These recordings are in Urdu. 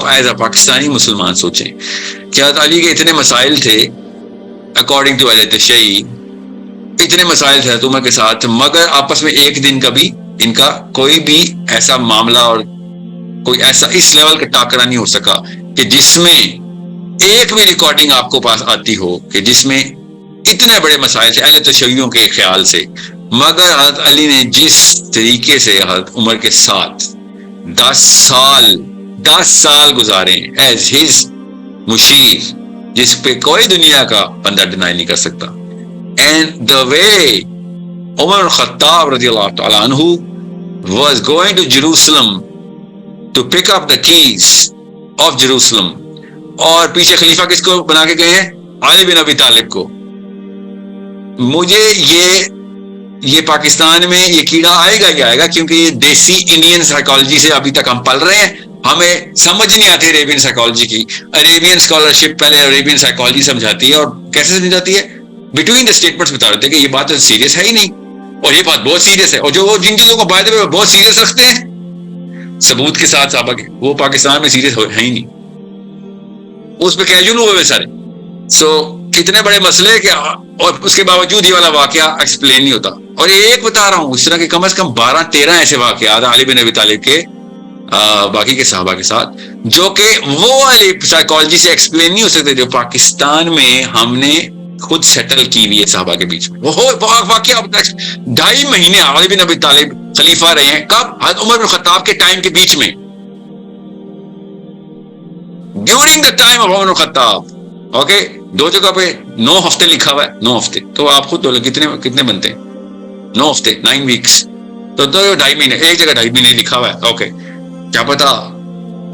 ایز اے پاکستانی مسلمان سوچیں کہ حضرت علی کے اتنے مسائل تھے اکارڈنگ ٹو اہل تشیع، اتنے مسائل تھے حضرت عمر کے ساتھ، مگر آپس میں ایک دن کبھی ان کا کوئی بھی ایسا معاملہ اور کوئی ایسا اس لیول کا ٹاکرا نہیں ہو سکا کہ جس میں ایک بھی ریکارڈنگ آپ کو پاس آتی ہو کہ جس میں اتنے بڑے مسائل تھے اہل تشیعوں کے خیال سے، مگر حضرت علی نے جس طریقے سے حضرت عمر کے ساتھ 10 سال گزارے ایز ہز مشیر، جس پہ کوئی دنیا کا بندہ ڈینائی نہیں کر سکتا. اینڈ دا وے عمر خطاب رضی اللہ تعالیٰ عنہ was going to Jerusalem to pick up the keys of Jerusalem، اور پیچھے خلیفہ کس کو بنا کے گئے ہیں؟ علی بن ابی طالب کو. مجھے یہ پاکستان میں یہ کیڑا آئے گا ہی آئے گا، کیونکہ یہ دیسی انڈین سائیکالوجی سے ابھی تک ہم پل رہے ہیں، ہمیں سمجھ نہیں آتی عربین سائیکالوجی کی. عربین اسکالرشپ پہلے عربین سائیکالوجی سمجھاتی ہے، اور کیسے سمجھاتی ہے؟ بٹوین دا اسٹیٹمنٹس بتا دیتے ہیں کہ یہ بات تو سیریس ہے ہی نہیں، اور یہ بات بہت سیریس ہے، اور جو وہ جن چیزوں کو بائی دا وے بہت سیریس رکھتے ہیں ثبوت کے ساتھ صحابہ کے، وہ پاکستان میں سیریس ہے ہی نہیں، اس پہ کیجول ہوئے سارے. سو اتنے بڑے مسئلے کہ اور اس کے باوجود یہ والا واقعہ ایکسپلین نہیں ہوتا. اور ایک بتا رہا ہوں، اس طرح کے کم از کم 12-13 ایسے واقعات علی بن ابی طالب کے باقی کے صحابہ کے ساتھ جو کہ وہ والی سائیکالوجی سے ایکسپلین نہیں ہو سکتے جو پاکستان میں ہم نے خود سیٹل کی ہوئی ہے صحابہ کے بیچ میں. وہ واقعہ 2.5 مہینے علی بن ابی طالب خلیفہ رہے ہیں، کب؟ حضرت عمر بن خطاب کے ٹائم کے بیچ میں، ڈیورنگ دا ٹائم آف عمر بن خطاب. اوکے، 2 جگہ پہ 9 ہفتے لکھا ہوا ہے، 9 ہفتے تو آپ خود بولے کتنے بنتے ہیں؟ 9 ہفتے 9 ویکس، تو 2.5 مہینے، ایک جگہ 2.5 مہینے لکھا ہوا ہے. اوکے، کیا پتا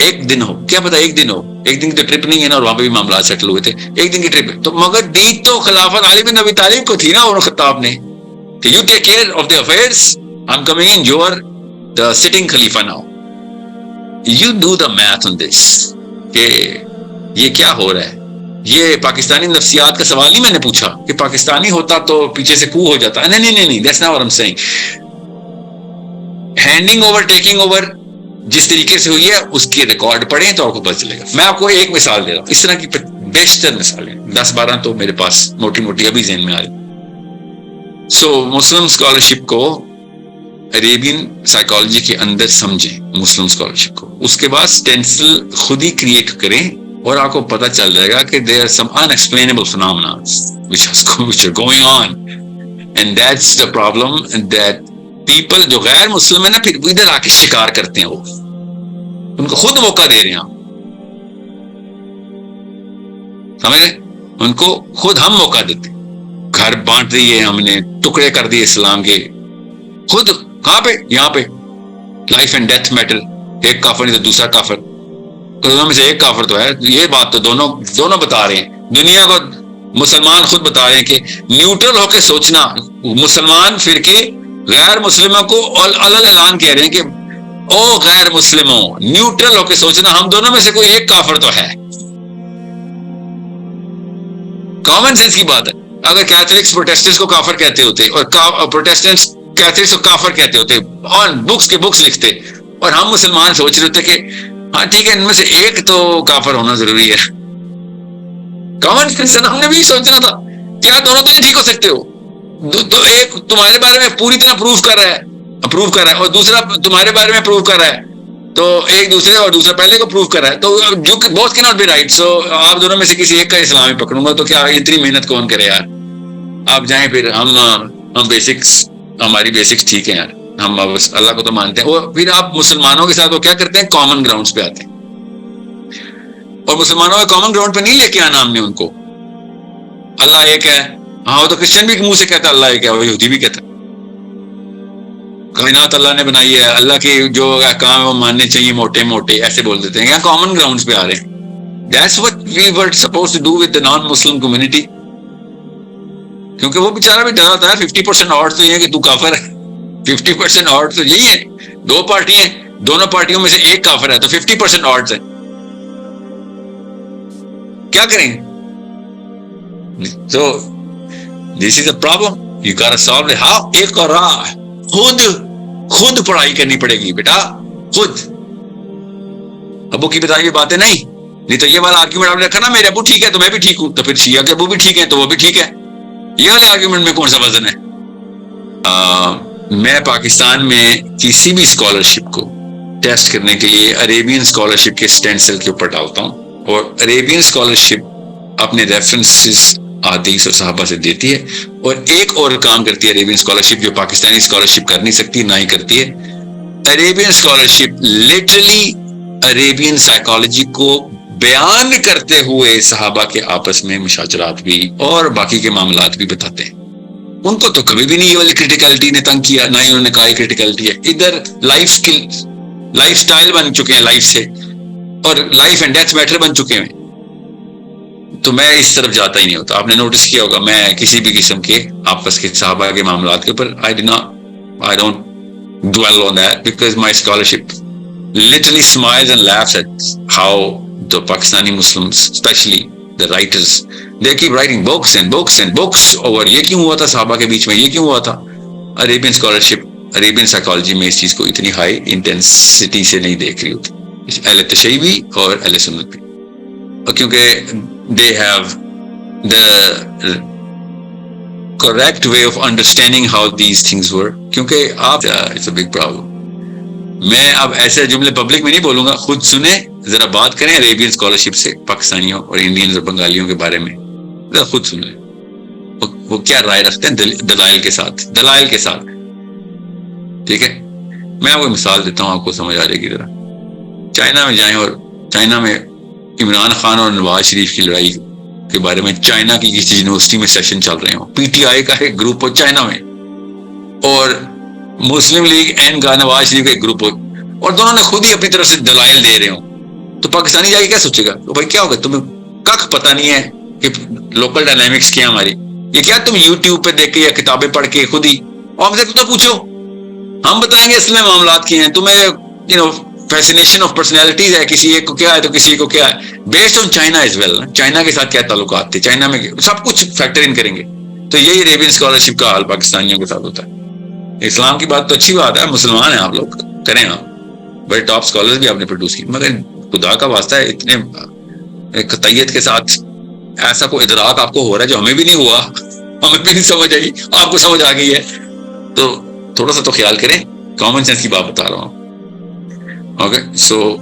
ایک دن ہو، کیا پتا ایک دن ہو، ایک دن کی تو ٹرپ نہیں ہے نا، اور وہاں پہ بھی معاملات سیٹل ہوئے تھے، ایک دن کی ٹرپ ہے تو، مگر دی تو خلافت علی بن ابی طالب کو تھی نا عمر خطاب نے کہ you take care of the affairs, I am coming in, you are the sitting خلیفہ now, you do the math on this کہ یہ کیا ہو رہا ہے. یہ پاکستانی نفسیات کا سوال نہیں میں نے پوچھا کہ پاکستانی ہوتا تو پیچھے سے کو ہو جاتا. نہیں، that's not what I am seeing. Handing over, taking over جس طریقے سے ہوئی ہے اس کی ریکارڈ پڑھیں تو آپ کو پتہ چلے گا. میں آپ کو ایک مثال دے رہا ہوں، اس طرح کی بیشتر مثالیں 10-12 تو میرے پاس موٹی موٹی ابھی ذہن میں آ رہی. سو مسلم اسکالرشپ کو عربین سائیکالوجی کے اندر سمجھیں، مسلم اسکالرشپ کو، اس کے بعد اسٹینسل خود ہی کریٹ کریں اور آپ کو پتہ چل جائے گا کہ there are some unexplainable phenomena which are going on, and that's the problem that people جو غیر مسلم ہیں نا پھر ادھر آ کے شکار کرتے ہیں، وہ ان کو خود موقع دے رہے ہیں، سمجھ رہے؟ ان کو خود ہم موقع دیتے ہیں، گھر بانٹ دیے ہم نے، ٹکڑے کر دیے اسلام کے، خود کہاں پہ؟ یہاں پہ لائف اینڈ ڈیتھ میٹر، ایک کافر نہیں تو دوسرا کافر، دونوں میں سے ایک کافر تو ہے. یہ بات تو دونوں بتا رہے ہیں، دنیا کو مسلمان خود بتا رہے ہیں کہ نیوٹرل ہو کے سوچنا. مسلمان فرقے غیر مسلموں کو اعلان کہہ رہے ہیں کہ او غیر مسلموں، نیوٹرل ہو کے سوچنا، ہم دونوں میں سے کوئی ایک کافر تو ہے. کامن سینس کی بات ہے. اگر کیتھولکس پروٹیسٹنٹس کو کافر کہتے ہوتے اور پروٹیسٹنٹس کیتھولکس کو کافر کہتے ہوتے اور بکس کے بکس لکھتے، اور ہم مسلمان سوچ رہے ہوتے کہ ہاں ٹھیک ہے ان میں سے ایک تو کافر ہونا ضروری ہے. کامن سینس ہم نے بھی سوچنا تھا کہ یار دونوں تو نہیں ٹھیک ہو سکتے ہو. ایک تمہارے بارے میں پوری طرح اپروو کر رہا ہے اور دوسرا تمہارے بارے میں اپروو کر رہا ہے، تو ایک دوسرے اور دوسرا پہلے کو پروو کر رہا ہے، تو جو بوتھ کی ناٹ بی رائٹ. سو آپ دونوں میں سے کسی ایک کا اسلام ہی پکڑوں گا، تو کیا اتنی محنت کون کرے یار. آپ جائیں پھر ہم بیسکس، ہماری بیسکس ٹھیک ہے یار، ہم اللہ کو تو مانتے ہیں. اور پھر آپ مسلمانوں کے ساتھ وہ کیا کرتے ہیں، کامن گراؤنڈز پہ آتے ہیں، اور مسلمانوں کے کامن گراؤنڈ پہ نہیں لے کے آنا ہم نے ان کو. اللہ ایک ہے، ہاں وہ تو کرسچن بھی منہ سے کہتا ہے اللہ ایک ہے، وہ یہودی بھی کہتا ہے کائنات اللہ نے بنائی ہے، اللہ کے جو احکام ہے وہ ماننے چاہیے موٹے موٹے، ایسے بول دیتے ہیں. یہاں کامن گراؤنڈز پہ آ رہے ہیں. That's what we were supposed to do with the non-Muslim community. کیونکہ وہ بیچارہ بھی ڈرا تھا 50% اور تو یہ ہے کہ تو کافر ہے، 50% اور تو یہی ہے. 2 پارٹیاں ہیں، دونوں پارٹیوں میں سے ایک کافر ہے، تو 50% odds ہے. کیا کریں؟ So this is a problem. You gotta solve it. How? اقرا، خود پڑھائی کرنی پڑے گی بیٹا، خود. ابو کی بتائی ہوئی باتیں نہیں تو یہ والا آرگیومنٹ آپ نے رکھا نا میرے ابو ٹھیک ہے تو میں بھی ٹھیک ہوں، تو پھر شیعہ کے ابو بھی ٹھیک ہیں تو وہ بھی ٹھیک ہے، یہ والے آرگیومنٹ میں کون سا وزن ہے؟ میں پاکستان میں کسی بھی اسکالرشپ کو ٹیسٹ کرنے کے لیے عربین اسکالرشپ کے اسٹینسل کے اوپر ڈالتا ہوں، اور عربین اسکالرشپ اپنے ریفرنسز احادیث اور صحابہ سے دیتی ہے، اور ایک اور کام کرتی ہے عربین اسکالرشپ جو پاکستانی اسکالرشپ کر نہیں سکتی، نہ ہی کرتی ہے۔ Arabian scholarship literally Arabian psychology کو بیان کرتے ہوئے صحابہ کے آپس میں مشاجرات بھی اور باقی کے معاملات بھی بتاتے ہیں۔ ان کو تو کبھی بھی نہیں یہ والی کرٹیکلٹی نے تنگ کیا، نہ ہی انہوں نے کہا یہ کرٹیکلٹی ہے۔ ادھر لائف سکل، لائف سٹائل بن چکے ہیں لائف سے، اور لائف اینڈ ڈیتھ میٹر بن چکے ہیں، تو میں اس طرف جاتا ہی نہیں ہوتا۔ آپ نے نوٹس کیا ہوگا میں کسی بھی قسم کے آپس کے صحابہ کے معاملات کے اوپر I don't dwell on that because my scholarship literally smiles and laughs at how the Pakistani Muslims, especially the writers, they keep writing books and books and books over یہ کیوں ہوا تھا صحابہ کے بیچ میں، یہ کیوں ہوا تھا۔ عربین اسکالرشپ عربین سائیکالوجی میں اس چیز کو اتنی ہائی انٹینسٹی سے نہیں دیکھ رہی ہوتی، اہل تشیع بھی اور اہل سنت بھی، اور کیونکہ they have the correct way of understanding how these things were، کیونکہ آپ it's a big problem۔ میں اب ایسے جملے پبلک میں نہیں بولوں گا، خود سنیں ذرا، بات کریں عربین اسکالرشپ سے پاکستانیوں اور انڈینز اور بنگالیوں کے بارے میں، ذرا خود سن لیں وہ کیا رائے رکھتے ہیں دلائل کے ساتھ، ٹھیک ہے۔ میں آپ کو مثال دیتا ہوں، آپ کو سمجھ آ جائے گی۔ ذرا چائنا میں جائیں، اور چائنا میں عمران خان اور نواز شریف کی لڑائی کے بارے میں چائنا کی کسی یونیورسٹی میں سیشن چل رہے ہوں، پی ٹی آئی کا ایک گروپ ہو چائنا میں، اور مسلم لیگ این کا نواز شریف کا ایک گروپ ہو، اور دونوں نے خود ہی اپنی طرف سے دلائل دے رہے ہوں، تو پاکستانی جا کے کیا سوچے گا کہ بھائی کیا ہوگا، تمہیں کخ پتہ نہیں ہے کہ لوکل ڈائنامکس کیا ہماری، یہ کیا تم یوٹیوب پہ دیکھ کے یا کتابیں پڑھ کے خود ہی، اور ہم سے تو پوچھو، ہم بتائیں گے اصل میں معاملات کیا ہیں۔ تمہیں فیسینیشن آف پرسنالٹیز ہے، کسی ایک کو کیا ہے تو کسی کو کیا ہے، based on China as well. China کے ساتھ کیا تعلقات تھے، چائنا میں سب کچھ فیکٹر ان کریں گے، تو یہی عربین اسکالرشپ کا حال پاکستانیوں کے ساتھ ہوتا ہے۔ اسلام کی بات تو اچھی بات ہے، مسلمان ہیں آپ لوگ، کریں آپ، بڑے ٹاپ اسکالرز بھی آپ نے پروڈیوس کی، مگر خدا کا واسطہ ہے اتنے قطعیت کے ساتھ ایسا کوئی ادراک آپ کو ہو رہا ہے جو ہمیں بھی نہیں ہوا، ہمیں بھی نہیں سمجھ آئی، آپ کو سمجھ آ گئی ہے، تو تھوڑا سا تو خیال کریں، کامن سینس کی بات بتا رہا ہوں۔ اوکے، سو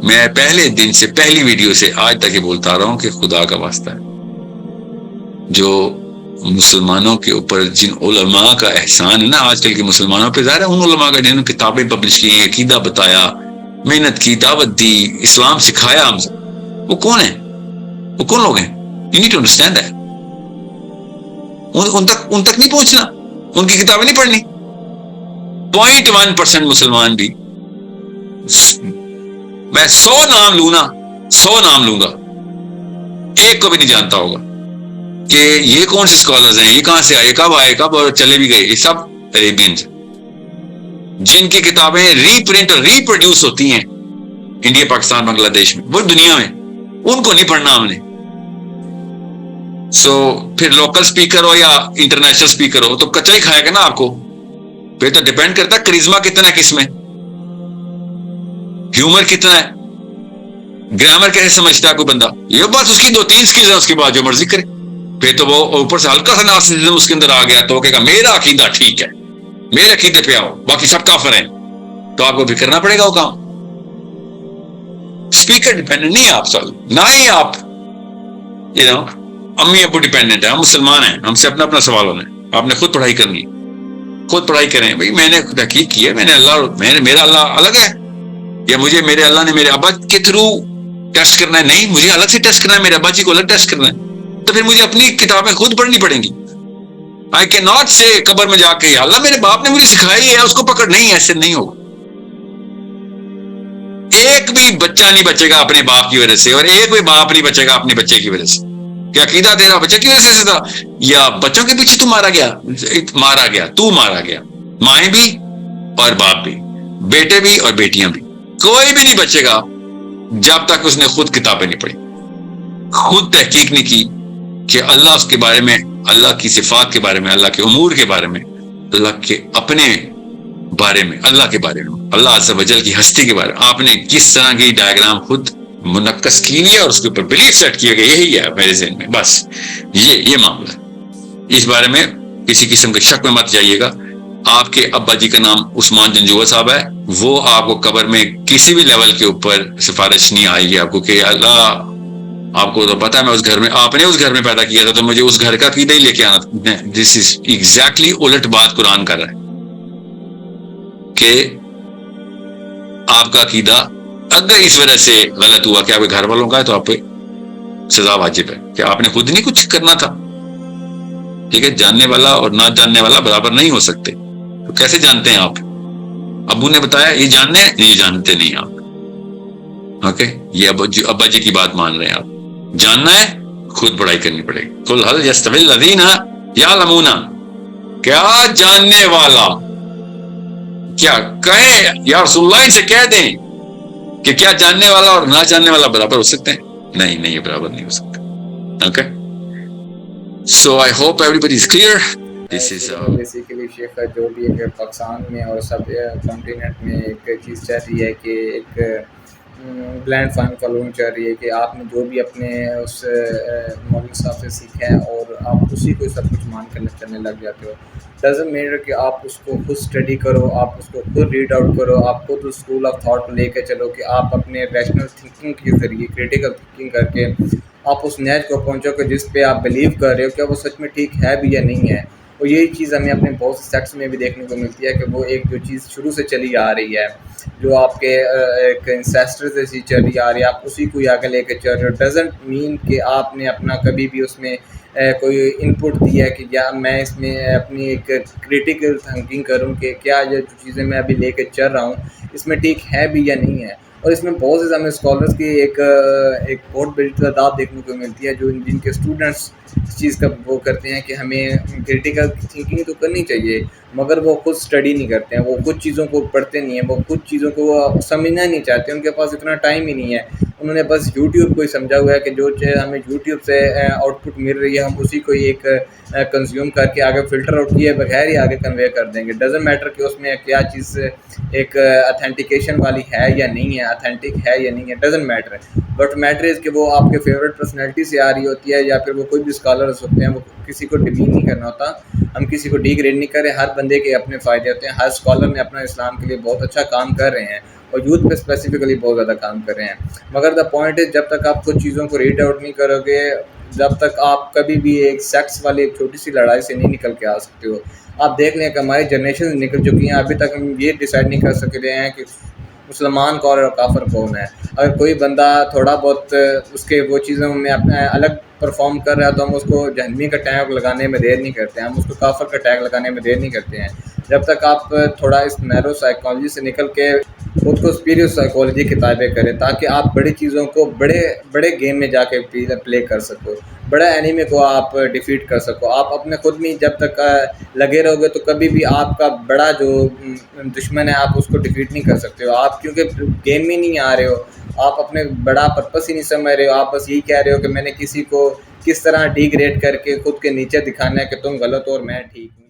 میں پہلے دن سے، پہلی ویڈیو سے آج تک یہ بولتا رہا ہوں کہ خدا کا واسطہ ہے، جو مسلمانوں کے اوپر جن علماء کا احسان ہے نا آج کل کے مسلمانوں پہ، ظاہر ہے ان علماء کا جنہوں نے کتابیں پبلش کی، عقیدہ بتایا، محنت کی، دعوت دی، اسلام سکھایا ہم سے، وہ کون ہیں، وہ کون لوگ ہیں؟ You need to understand that. ان تک نہیں پہنچنا، ان کی کتابیں نہیں پڑھنی۔ 0.1% مسلمان بھی، میں 100 نام لوں نا، 100 نام لوں گا، ایک کو بھی نہیں جانتا ہوگا کہ یہ کون سے اسکالرز ہیں، یہ کہاں سے آئے، کب آئے، کب اور چلے بھی گئے۔ یہ سب عربینز جن کی کتابیں ری پرنٹ اور ری پروڈیوس ہوتی ہیں انڈیا، پاکستان، بنگلہ دیش میں، وہ دنیا میں، ان کو نہیں پڑھنا ہم نے۔ سو پھر لوکل اسپیکر ہو یا انٹرنیشنل اسپیکر ہو تو کچا ہی کھائے گا نا آپ کو، پھر تو ڈیپینڈ کرتا ہے کرزما کتنا ہے کس میں، ہیومر کتنا ہے، گرامر کیسے سمجھتا ہے کوئی بندہ، یہ بس اس کی 2-3 سکلز ہیں، اس کے بعد جو مرضی کرے۔ پھر تو وہ اوپر سے ہلکا سا نارسسزم اس کے اندر آ گیا تو وہ کہے گا میرا عقیدہ ٹھیک ہے، میرے عقیدے پہ آؤ، باقی سب کافر ہیں، تو آپ کو بھی کرنا پڑے گا وہ کام۔ اسپیکر ڈیپینڈنٹ نہیں آپ سال، نہ ہی آپ امی ابو ڈیپینڈنٹ ہے، ہم مسلمان ہیں، ہم سے اپنا سوال ہونا ہے، آپ نے خود پڑھائی کرنی، خود پڑھائی کریں بھائی، میں نے تحقیق کی ہے، میں نے میرا اللہ الگ ہے، یا مجھے میرے اللہ نے میرے ابا کے تھرو ٹیسٹ کرنا ہے؟ نہیں، مجھے الگ سے ٹیسٹ کرنا ہے، میرے ابا جی کو الگ ٹیسٹ کرنا ہے، تو پھر مجھے اپنی کتابیں خود پڑھنی پڑیں گی۔ آئی کین ناٹ سے قبر میں جا کے یا اللہ میرے باپ نے مجھے سکھائی ہے اس کو پکڑ، نہیں، ایسے نہیں ہوگا۔ ایک بھی بچہ نہیں بچے گا اپنے باپ کی وجہ سے، اور ایک بھی باپ نہیں بچے گا اپنے بچے کی وجہ سے۔ کیا عقیدہ تیرا بچے کی وجہ سے تھا، یا بچوں کے پیچھے تو مارا گیا، تو مارا گیا، مائیں بھی اور باپ بھی، بیٹے بھی اور بیٹیاں بھی، کوئی بھی نہیں بچے گا جب تک اس نے خود کتابیں نہیں پڑھی، خود تحقیق نہیں کی کہ اللہ اس کے بارے میں، اللہ کی صفات کے بارے میں، اللہ کے امور کے بارے میں، اللہ کے اپنے بارے میں، اللہ کے بارے میں اللہ عز و جل کی ہستی کے بارے میں آپ نے کس طرح کی ڈائیگرام خود منعکس کی ہے اور اس کے اوپر بلیف سیٹ کیا گیا، یہی ہے میرے ذہن میں، بس یہ معاملہ ہے۔ اس بارے میں کسی قسم کے شک میں مت جائیے گا۔ آپ کے ابا جی کا نام عثمان جنجوہ صاحب ہے، وہ آپ کو قبر میں کسی بھی لیول کے اوپر سفارش نہیں آئے گی آپ کو کہ اللہ آپ کو تو پتا ہے میں اس گھر میں، آپ نے اس گھر میں پیدا کیا تھا تو مجھے اس گھر کا عقیدہ ہی لے کے آنا تھا۔ دس از ایگزیکٹلی الٹ بات قرآن کر رہا ہے کہ آپ کا عقیدہ اگر اس وجہ سے غلط ہوا کہ آپ کے گھر والوں کا ہے تو آپ پہ سزا واجب ہے کہ آپ نے خود نہیں کچھ کرنا تھا۔ ٹھیک ہے، جاننے والا اور نہ جاننے والا برابر نہیں ہو سکتے، تو کیسے جانتے ہیں آپ؟ ابو نے بتایا یہ جاننے، یہ جانتے نہیں آپ۔ اوکے، یہ ابا جی کی بات مان رہے ہیں آپ، جاننا ہے خود پڑھائی کرنی پڑے گی۔ قل هل يستوي الذين يعلمون، کیا جاننے والا، کیا کہیں یا رسول اللہ ان سے کہہ دیں کہ کیا جاننے والا اور نہ جاننے والا برابر ہو سکتے ہیں؟ نہیں، یہ برابر نہیں ہو سکتے۔ Okay, so I hope everybody is clear. This is basically Sheikh جو بھی ایک پاکستان میں اور سب کانٹیننٹ میں ایک چیز چل رہی ہے کہ ایک بلائنڈ فالوئنگ چل رہی ہے کہ آپ نے جو بھی اپنے اس مولوی صاحب سے سیکھا ہے اور آپ اسی کو سب کچھ مان کر چلنے لگ جاتے ہو۔ ڈزنٹ میٹر کہ آپ اس کو خود اسٹڈی کرو، آپ اس کو خود ریڈ آؤٹ کرو، آپ خود اسکول آف تھاٹ کو لے کے چلو کہ آپ اپنے ریشنل تھنکنگ کے ذریعے کریٹیکل تھنکنگ کر کے آپ اس نیچ کو پہنچو کہ جس پہ آپ بلیو کر رہے ہو کہ وہ سچ میں ٹھیک ہے بھی یا نہیں ہے۔ اور یہی چیز ہمیں اپنے بہت سے سیکٹس میں بھی دیکھنے کو ملتی ہے کہ وہ ایک جو چیز شروع سے چلی آ رہی ہے، جو آپ کے ایک انسیسٹر سے چلی آ رہی ہے، آپ اسی کو آگے لے کے چل رہے ہو۔ ڈزنٹ مین کہ آپ نے اپنا کبھی بھی اس میں کوئی انپٹ دیا ہے کہ یا میں اس میں اپنی ایک کریٹیکل تھنکنگ کروں کہ کیا یہ جو چیزیں میں ابھی لے کے چل رہا ہوں اس میں ٹھیک ہے بھی یا نہیں ہے۔ اور اس میں بہت سے ہمیں اسکالرس کی ایک بہت بڑی تعداد دیکھنے کو ملتی ہے جو جن کے اسٹوڈنٹس اس چیز کا وہ کرتے ہیں کہ ہمیں کریٹیکل تھنکنگ تو کرنی چاہیے، مگر وہ خود اسٹڈی نہیں کرتے ہیں، وہ کچھ چیزوں کو پڑھتے نہیں ہیں، وہ کچھ چیزوں کو وہ سمجھنا نہیں چاہتے، ان کے پاس اتنا ٹائم ہی نہیں ہے۔ انہوں نے بس یوٹیوب کو ہی سمجھا ہوا ہے کہ جو چیز ہمیں یوٹیوب سے آؤٹ پٹ مل رہی ہے ہم اسی کو ایک کنزیوم کر کے آگے فلٹر آؤٹ کیے بغیر ہی آگے کنوے کر دیں گے۔ ڈزنٹ میٹر کہ اس میں کیا چیز ایک اتھینٹیکیشن والی ہے یا نہیں ہے، اتھینٹک ہے یا نہیں ہے، doesn't matter. But matter is کہ وہ آپ کے فیوریٹ پرسنالٹی سے آ رہی ہوتی ہے یا پھر وہ کوئی بھی اسکالرس ہوتے ہیں، وہ کسی کو ڈیمین نہیں کرنا ہوتا، ہم کسی کو ڈی گریڈ نہیں کر رہے، ہر بندے کے اپنے فائدے ہوتے ہیں، ہر اسکالر نے اپنا اسلام کے لیے بہت اچھا کام کر رہے ہیں اور یوتھ پہ اسپیسیفکلی بہت زیادہ کام کر رہے ہیں۔ مگر دا پوائنٹ ہے جب تک آپ کچھ چیزوں کو ریڈ آؤٹ نہیں کرو گے، جب تک آپ کبھی بھی ایک سیکس والی ایک چھوٹی سی لڑائی سے نہیں نکل کے آ سکتے ہو۔ آپ دیکھ لیں کہ ہماری جنریشن نکل چکی ہیں، ابھی تک ہم یہ ڈیسائیڈ نہیں کر سک رہے ہیں کہ مسلمان کون اور کافر کون ہے۔ اگر کوئی بندہ تھوڑا بہت اس کے وہ چیزوں میں اپنا الگ پرفارم کر رہا ہے تو ہم اس کو جہنمی کا ٹیگ لگانے میں دیر نہیں کرتے ہیں، ہم اس کو کافر کا ٹیگ لگانے میں دیر نہیں کرتے ہیں۔ جب تک آپ تھوڑا اس نیرو سائیکالوجی سے نکل کے خود کو سپیریئر سائیکالوجی کتابیں کریں تاکہ آپ بڑی چیزوں کو بڑے گیم میں جا کے پلے کر سکو، بڑا اینیمے کو آپ ڈیفیٹ کر سکو۔ آپ اپنے خود میں جب تک لگے رہو گے تو کبھی بھی آپ کا بڑا جو دشمن ہے آپ اس کو ڈیفیٹ نہیں کر سکتے ہو۔ آپ کیونکہ گیم میں نہیں آ رہے ہو، آپ اپنے بڑا پرپس ہی نہیں سمجھ رہے ہو، آپ بس یہی کہہ رہے ہو کہ میں نے کسی کو کس طرح ڈی گریڈ کر کے خود کے نیچے دکھانا ہے کہ تم غلط ہو اور میں ٹھیک ہوں۔